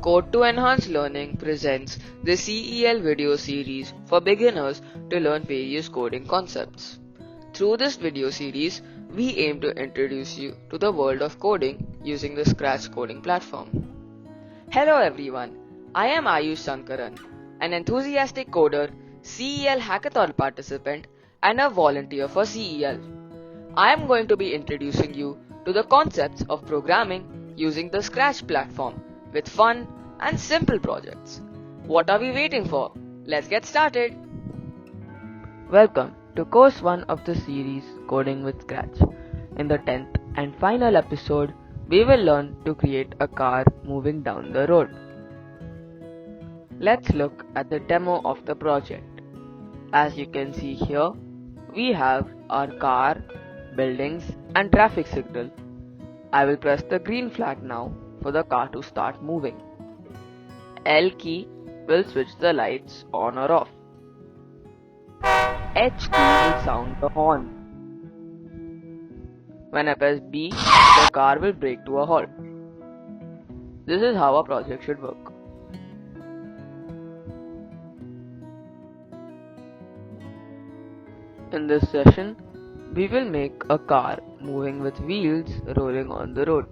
Code to Enhance Learning presents the CEL video series for beginners to learn various coding concepts. Through this video series, we aim to introduce you to the world of coding using the Scratch coding platform. Hello everyone, I am Ayush Sankaran, an enthusiastic coder, CEL hackathon participant, and a volunteer for CEL. I am going to be introducing you to the concepts of programming using the Scratch platform with fun and simple projects. What are we waiting for? Let's get started! Welcome to course 1 of the series Coding with Scratch. In the 10th and final episode, we will learn to create a car moving down the road. Let's look at the demo of the project. As you can see here, we have our car, buildings and traffic signal. I will press the green flag now for the car to start moving. L key will switch the lights on or off. H key will sound the horn. When I press B, the car will brake to a halt. This is how a project should work. In this session, we will make a car moving with wheels rolling on the road.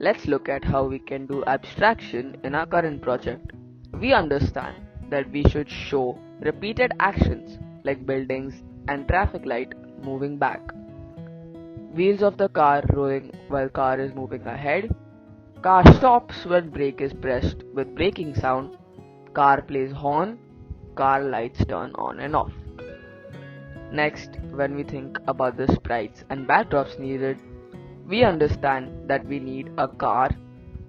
Let's look at how we can do abstraction in our current project. We understand that we should show repeated actions like buildings and traffic light moving back. Wheels of the car rolling while car is moving ahead. Car stops when brake is pressed with braking sound. Car plays horn. Car lights turn on and off. Next, when we think about the sprites and backdrops needed, we understand that we need a car,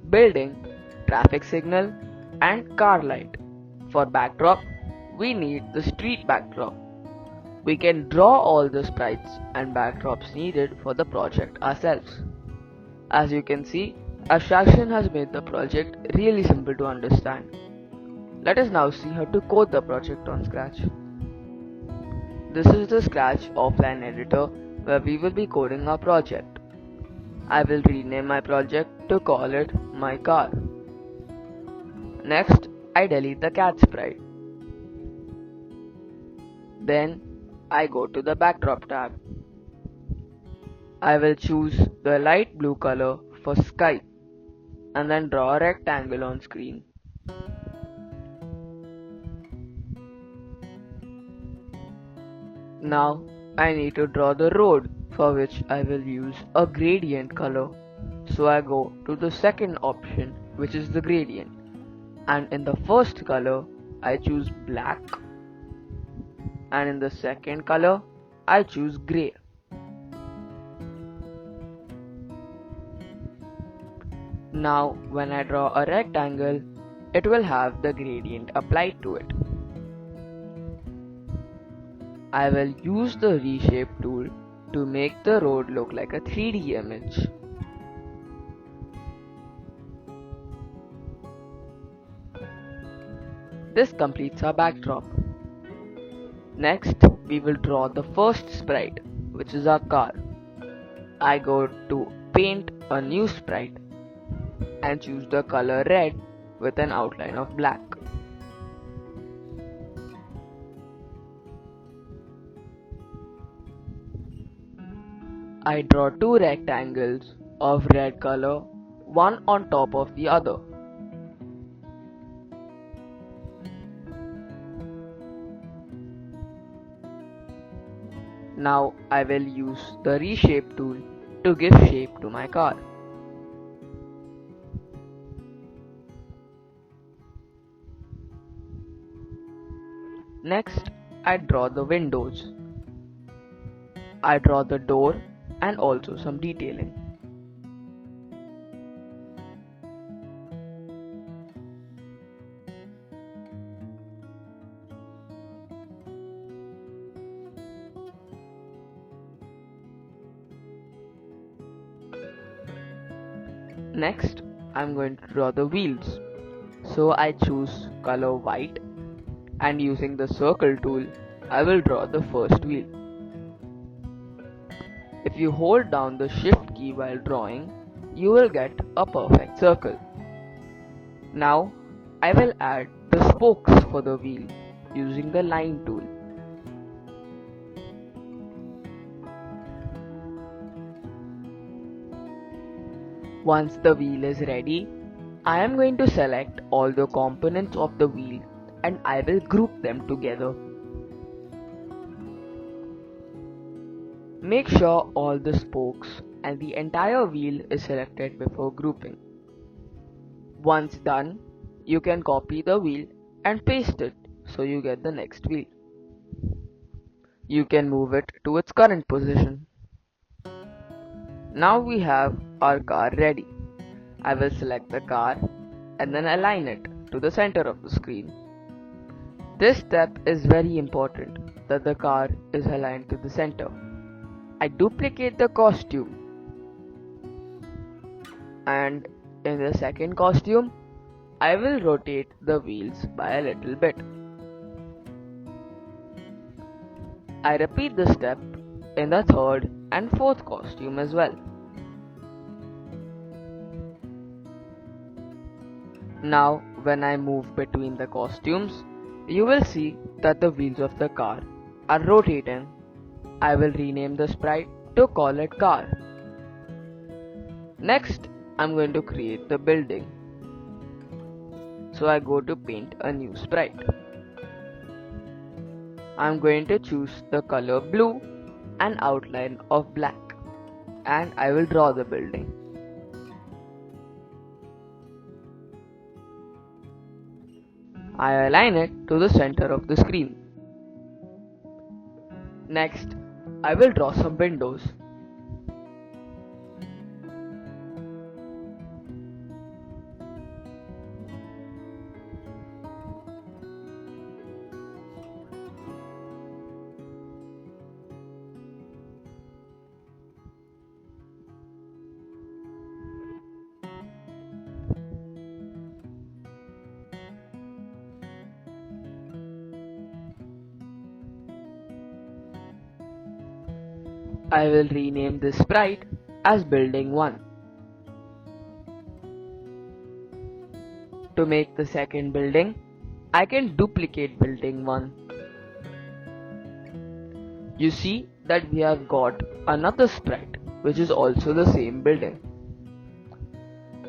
building, traffic signal, and car light. For backdrop, we need the street backdrop. We can draw all the sprites and backdrops needed for the project ourselves. As you can see, abstraction has made the project really simple to understand. Let us now see how to code the project on Scratch. This is the Scratch offline editor where we will be coding our project. I will rename my project to call it My Car. Next, I delete the cat sprite. Then, I go to the backdrop tab. I will choose the light blue color for sky and then draw a rectangle on screen. Now, I need to draw the road, for which I will use a gradient color. So I go to the second option, which is the gradient. And in the first color, I choose black. And in the second color, I choose grey. Now, when I draw a rectangle, it will have the gradient applied to it. I will use the reshape tool to make the road look like a 3D image. This completes our backdrop. Next, we will draw the first sprite, which is our car. I go to paint a new sprite and choose the color red with an outline of black. I draw two rectangles of red color, one on top of the other. Now I will use the reshape tool to give shape to my car. Next, I draw the windows. I draw the door and also some detailing. Next, I'm going to draw the wheels. So I choose color white and using the circle tool, I will draw the first wheel. If you hold down the shift key while drawing, you will get a perfect circle. Now, I will add the spokes for the wheel using the line tool. Once the wheel is ready, I am going to select all the components of the wheel and I will group them together. Make sure all the spokes and the entire wheel is selected before grouping. Once done, you can copy the wheel and paste it so you get the next wheel. You can move it to its current position. Now we have our car ready. I will select the car and then align it to the center of the screen. This step is very important that the car is aligned to the center. I duplicate the costume, and in the second costume, I will rotate the wheels by a little bit. I repeat the step in the third and fourth costume as well. Now when I move between the costumes, you will see that the wheels of the car are rotating. I will rename the sprite to call it car. Next, I'm going to create the building. So I go to paint a new sprite. I'm going to choose the color blue and outline of black, and I will draw the building. I align it to the center of the screen. Next, I will draw some windows. I will rename this sprite as building 1. To make the second building, I can duplicate building 1. You see that we have got another sprite which is also the same building.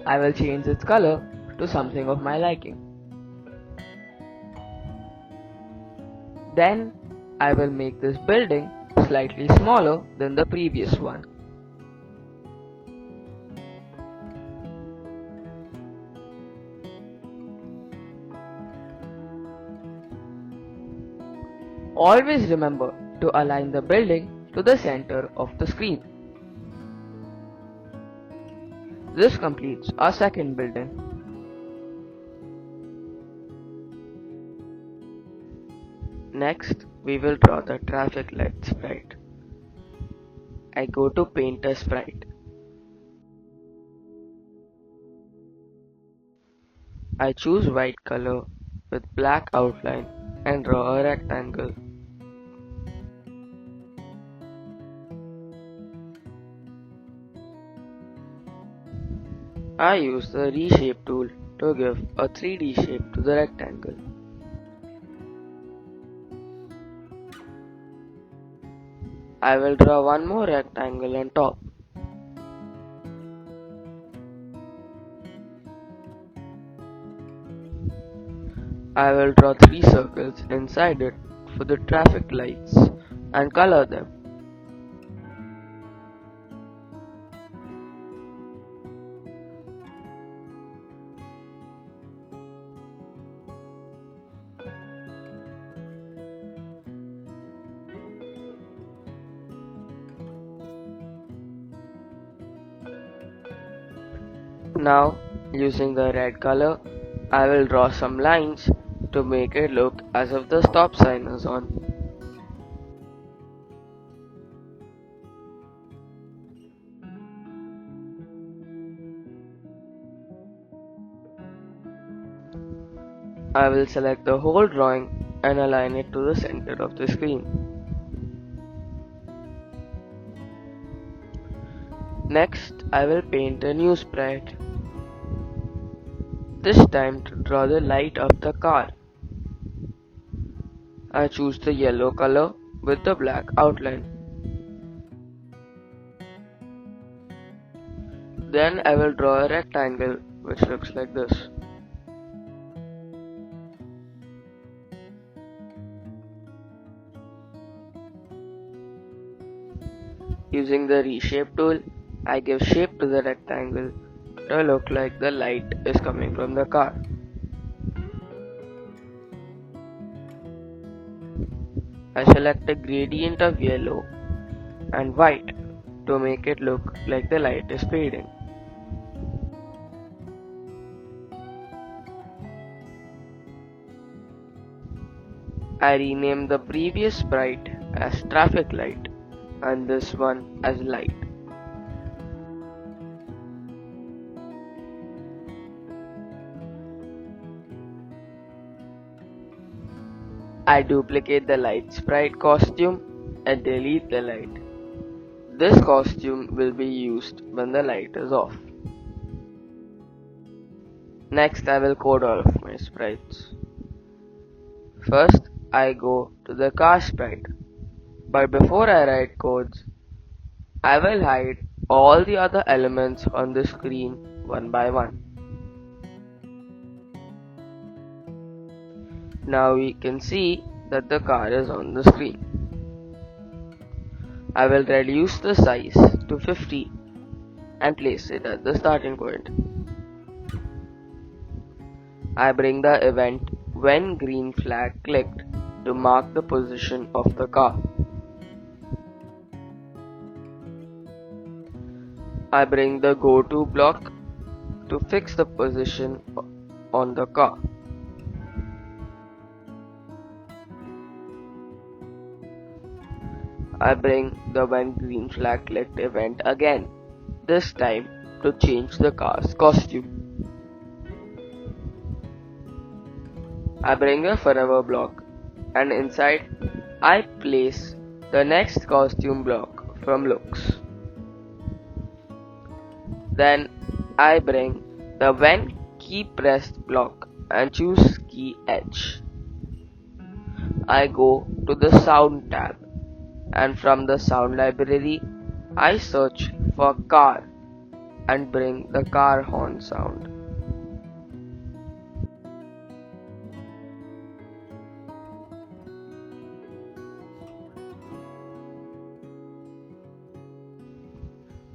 I will change its color to something of my liking. Then I will make this building slightly smaller than the previous one. Always remember to align the building to the center of the screen. This completes our second building. Next, we will draw the traffic light sprite. I go to paint a sprite. I choose white color with black outline and draw a rectangle. I use the reshape tool to give a 3D shape to the rectangle. I will draw one more rectangle on top. I will draw 3 circles inside it for the traffic lights and color them. Now, using the red color, I will draw some lines to make it look as if the stop sign is on. I will select the whole drawing and align it to the center of the screen. Next, I will paint a new sprite. This time to draw the light of the car. I choose the yellow color with the black outline. Then I will draw a rectangle which looks like this. Using the reshape tool, I give shape to the rectangle to look like the light is coming from the car. I select a gradient of yellow and white to make it look like the light is fading. I rename the previous sprite as traffic light and this one as light. I duplicate the light sprite costume and delete the light. This costume will be used when the light is off. Next, I will code all of my sprites. First, I go to the car sprite, but before I write codes, I will hide all the other elements on the screen one by one. Now we can see that the car is on the screen. I will reduce the size to 50 and place it at the starting point. I bring the event when green flag clicked to mark the position of the car. I bring the go-to block to fix the position on the car. I bring the when green flag clicked event again, this time to change the car's costume. I bring a forever block and inside I place the next costume block from looks. Then I bring the when key pressed block and choose key edge. I go to the sound tab and from the sound library I search for car and bring the car horn sound.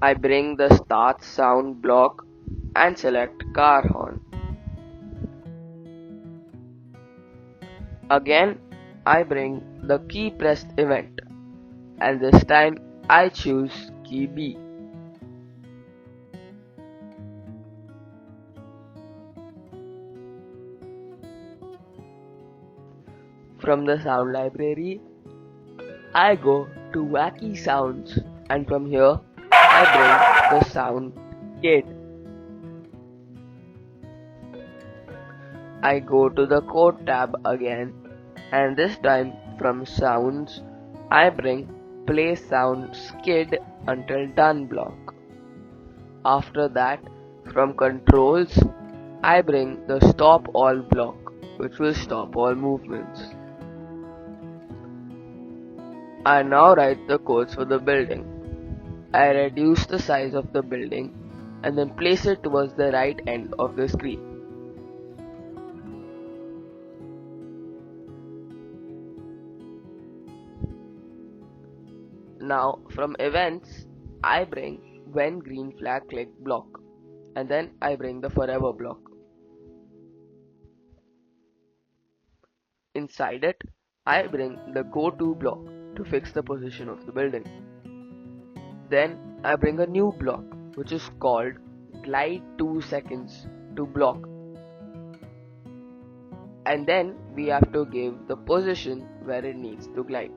I bring the start sound block and select car horn. Again I bring the key pressed event and this time I choose key B. From the sound library I go to wacky sounds and from here I bring the sound kid. I go to the code tab again and this time from sounds I bring play sound skid until done block. After that from controls I bring the stop all block which will stop all movements. I now write the codes for the building. I reduce the size of the building and then place it towards the right end of the screen. Now from events, I bring when green flag click block and then I bring the forever block. Inside it, I bring the go to block to fix the position of the building. Then I bring a new block which is called glide 2 seconds to block. And then we have to give the position where it needs to glide.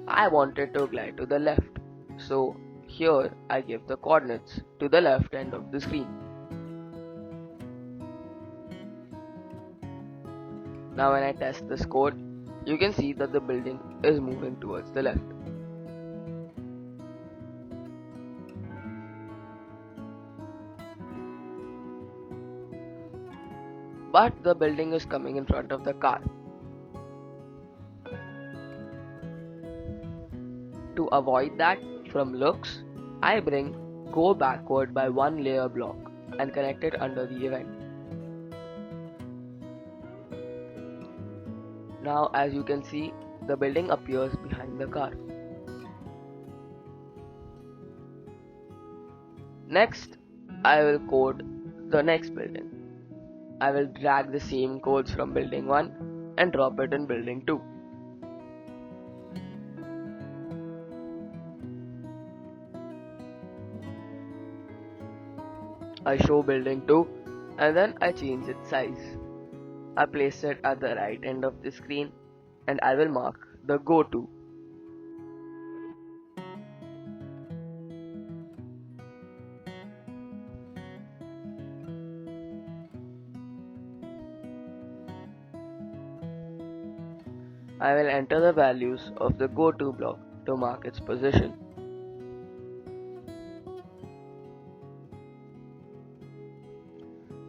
I want it to glide to the left, so here I give the coordinates to the left end of the screen. Now when I test this code, you can see that the building is moving towards the left. but the building is coming in front of the car. To avoid that, from looks, I bring go backward by one layer block and connect it under the event. Now as you can see, the building appears behind the car. Next, I will code the next building. I will drag the same codes from building 1 and drop it in building 2. I show building 2 and then I change its size. I place it at the right end of the screen and I will mark the go to. I will enter the values of the go to block to mark its position.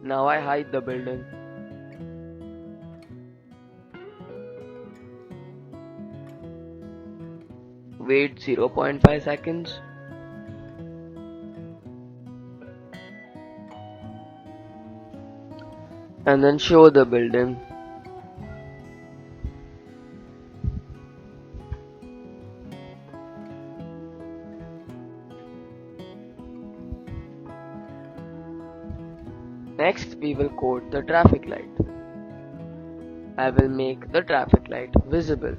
Now I hide the building. Wait 0.5 seconds. And then show the building. Next, we will code the traffic light. I will make the traffic light visible.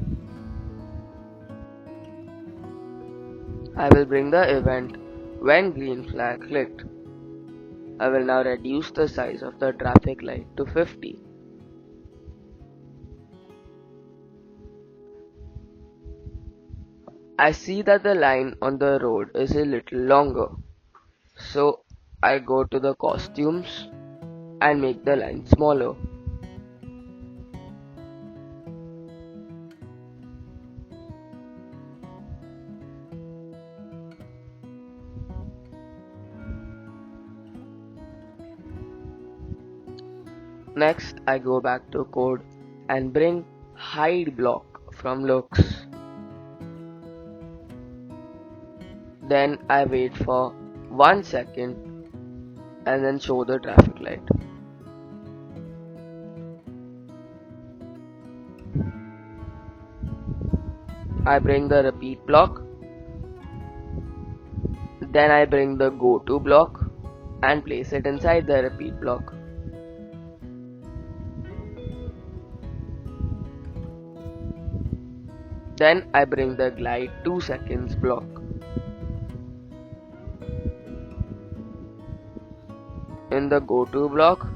I will bring the event when green flag clicked. I will now reduce the size of the traffic light to 50. I see that the line on the road is a little longer, so I go to the costumes and make the line smaller. Next, I go back to code and bring hide block from looks. Then I wait for 1 second and then show the traffic light. I bring the repeat block. Then I bring the go to block and place it inside the repeat block. Then I bring the glide 2 seconds block. In the go to block,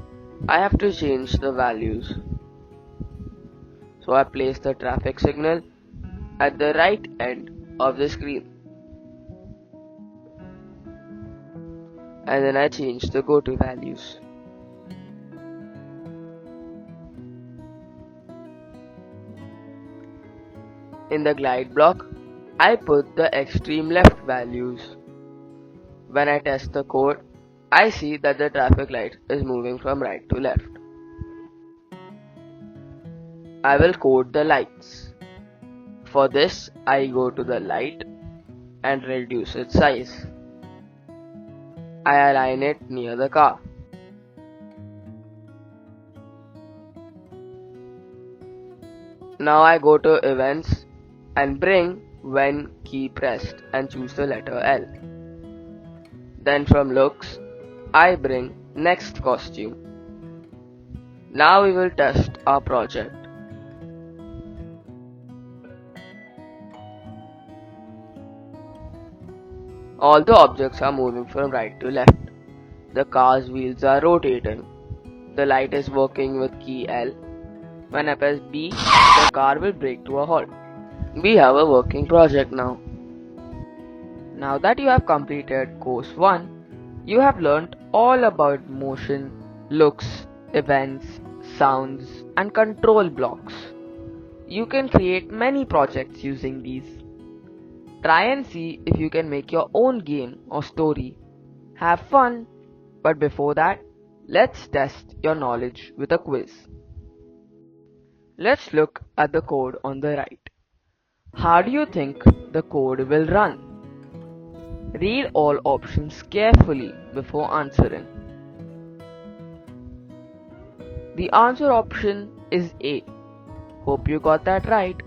I have to change the values. So I place the traffic signal at the right end of the screen. And then I change the go to values. In the glide block, I put the extreme left values. When I test the code, I see that the traffic light is moving from right to left. I will code the lights. For this, I go to the light and reduce its size. I align it near the car. Now I go to events and bring when key pressed and choose the letter L. Then from looks, I bring next costume. Now we will test our project. All the objects are moving from right to left. The car's wheels are rotating. The light is working with key L. When I press B, the car will brake to a halt. We have a working project now. Now that you have completed course 1, you have learned all about motion, looks, events, sounds, and control blocks. You can create many projects using these. Try and see if you can make your own game or story. Have fun, but before that, Let's test your knowledge with a quiz. Let's look at the code on the right. How do you think the code will run? Read all options carefully before answering. The answer option is A. Hope you got that right.